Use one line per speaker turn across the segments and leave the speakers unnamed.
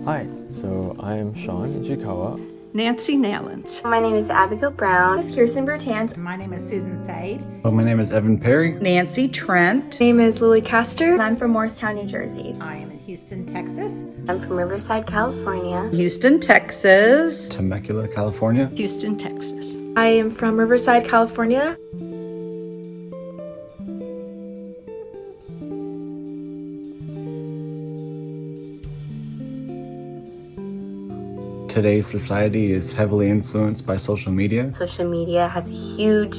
Hi, so I'm Sean Ichikawa.
Nancy Nalens.
My name is Abigail Brown.
My name is Kirsten Bertans.
My name is Susan Sade.
Well, my name is Evan Perry.
Nancy Trent.
My name is Lily Castor. And I'm from Morristown, New Jersey.
I am in Houston, Texas.
I'm from Riverside, California.
Houston, Texas.
Temecula, California.
Houston, Texas.
I am from Riverside, California.
Today's society is heavily influenced by social media.
Social media has a huge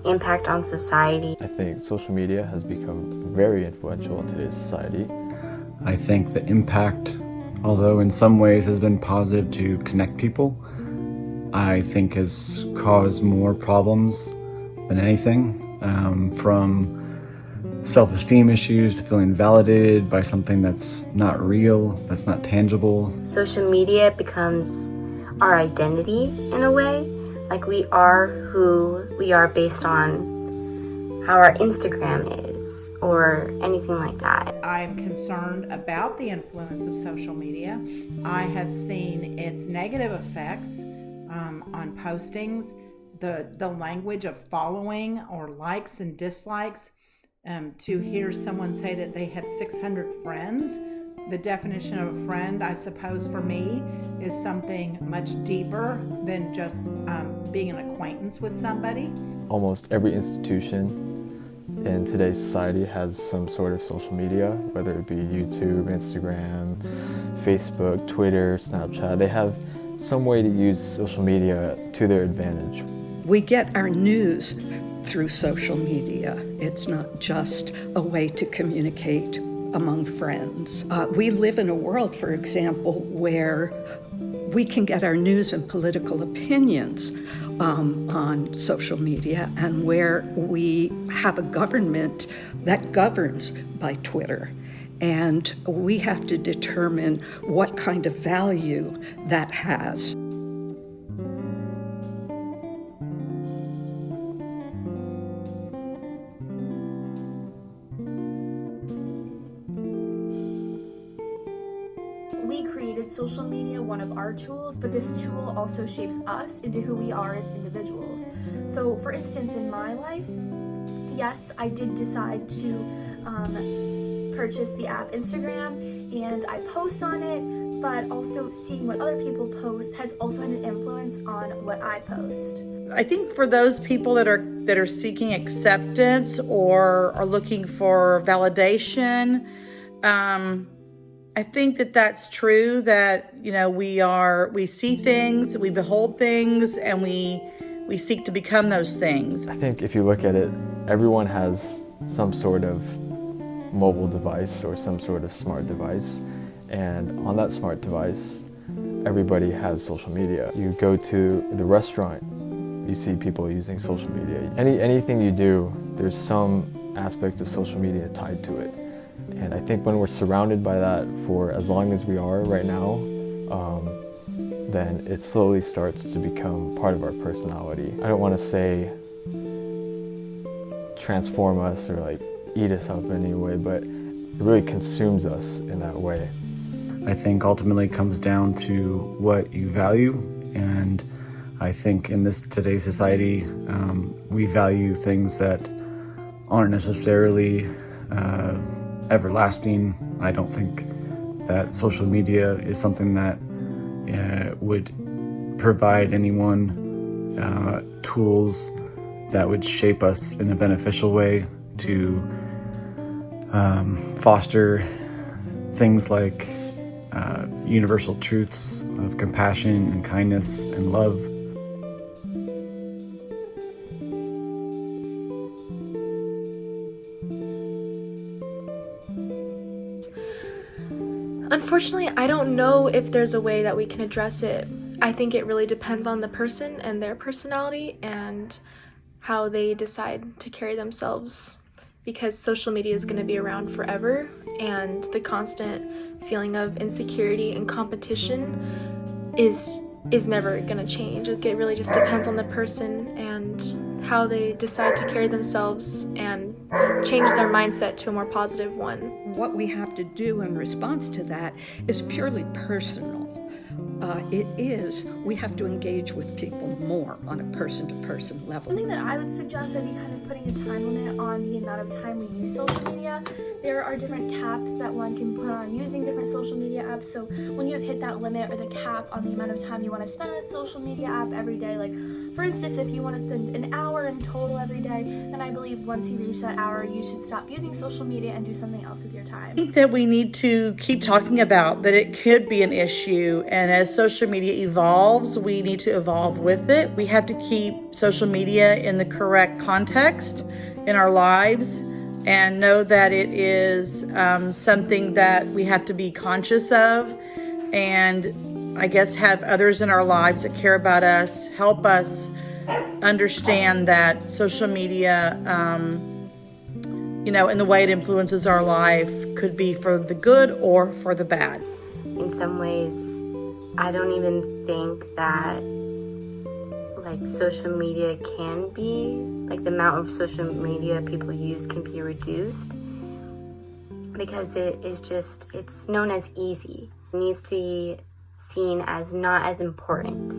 impact on society.
I think social media has become very influential in today's society.
I think the impact, although in some ways has been positive to connect people, I think has caused more problems than anything, from self-esteem issues to feeling validated by something that's not real, that's not tangible.
Social media becomes our identity in a way. Like we are who we are based on how our Instagram is or anything like that.
I'm concerned about the influence of social media. I have seen its negative effects on postings, the language of following or likes and dislikes. To hear someone say that they have 600 friends, the definition of a friend, I suppose for me, is something much deeper than just being an acquaintance with somebody.
Almost every institution in today's society has some sort of social media, whether it be YouTube, Instagram, Facebook, Twitter, Snapchat. They have some way to use social media to their advantage.
We get our news through social media. It's not just a way to communicate among friends. We live in a world, for example, where we can get our news and political opinions on social media, and where we have a government that governs by Twitter. And we have to determine what kind of value that has.
We created social media, one of our tools, but this tool also shapes us into who we are as individuals. So for instance, in my life, yes, I did decide to purchase the app Instagram, and I post on it, but also seeing what other people post has also had an influence on what I post.
I think for those people that are seeking acceptance or are looking for validation, I think that's true, that, you know, we see things, we behold things, and we seek to become those things.
I think if you look at it, everyone has some sort of mobile device or some sort of smart device, and on that smart device, everybody has social media. You go to the restaurant, you see people using social media. Anything you do, there's some aspect of social media tied to it. And I think when we're surrounded by that for as long as we are right now, then it slowly starts to become part of our personality. I don't want to say transform us or like eat us up in any way, but it really consumes us in that way.
I think ultimately it comes down to what you value, and I think in today's society, we value things that aren't necessarily everlasting. I don't think that social media is something that would provide anyone tools that would shape us in a beneficial way to foster things like universal truths of compassion and kindness and love.
Unfortunately, I don't know if there's a way that we can address it. I think it really depends on the person and their personality and how they decide to carry themselves, because social media is going to be around forever, and the constant feeling of insecurity and competition is is never going to change. It really just depends on the person and how they decide to carry themselves and change their mindset to a more positive one.
What we have to do in response to that is purely personal. We have to engage with people more on a person-to-person level.
Something that I would suggest would be kind of putting a time limit on the amount of time we use social media. There are different caps that one can put on using different social media apps. So when you have hit that limit or the cap on the amount of time you want to spend on a social media app every day, like for instance, if you want to spend an hour in total every day, then I believe once you reach that hour, you should stop using social media and do something else with your time.
I think that we need to keep talking about that it could be an issue, and as social media evolves, we need to evolve with it. We have to keep social media in the correct context in our lives and know that it is something that we have to be conscious of, and I guess have others in our lives that care about us help us understand that social media, in the way it influences our life could be for the good or for the bad.
In some ways, I don't even think that social media can be, the amount of social media people use can be reduced, because it's known as easy. It needs to be seen as not as important.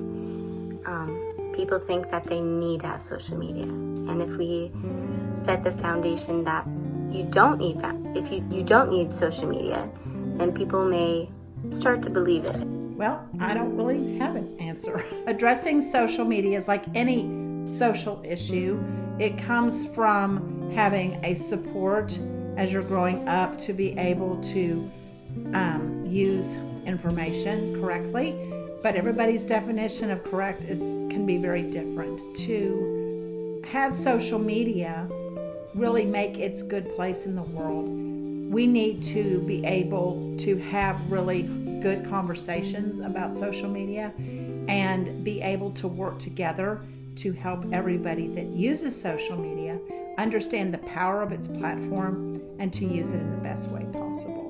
People think that they need to have social media, and if we set the foundation that you don't need that, if you don't need social media, then people may start to believe it.
Well, I don't really have an answer. Addressing social media is like any social issue. It comes from having a support as you're growing up to be able to use information correctly. But everybody's definition of correct can be very different. To have social media really make its good place in the world, we need to be able to have really good conversations about social media and be able to work together to help everybody that uses social media understand the power of its platform and to use it in the best way possible.